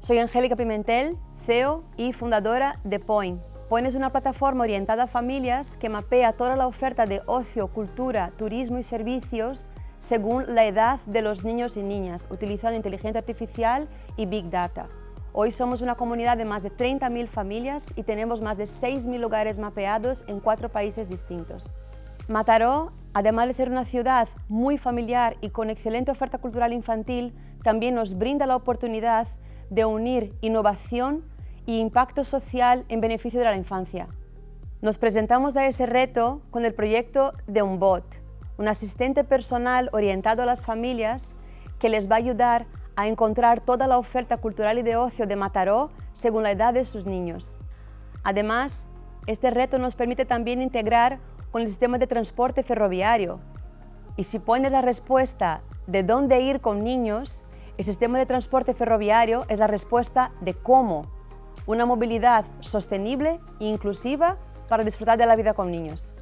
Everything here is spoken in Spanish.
Soy Angélica Pimentel, CEO y fundadora de Point. Point es una plataforma orientada a familias que mapea toda la oferta de ocio, cultura, turismo y servicios según la edad de los niños y niñas, utilizando inteligencia artificial y Big Data. Hoy somos una comunidad de más de 30.000 familias y tenemos más de 6.000 hogares mapeados en 4 países distintos. Mataró, además de ser una ciudad muy familiar y con excelente oferta cultural infantil, también nos brinda la oportunidad de unir innovación y impacto social en beneficio de la infancia. Nos presentamos a ese reto con el proyecto de un bot, un asistente personal orientado a las familias que les va a ayudar a encontrar toda la oferta cultural y de ocio de Mataró según la edad de sus niños. Además, este reto nos permite también integrar con el sistema de transporte ferroviario. Y si pones la respuesta de dónde ir con niños, el sistema de transporte ferroviario es la respuesta de cómo. Una movilidad sostenible e inclusiva para disfrutar de la vida con niños.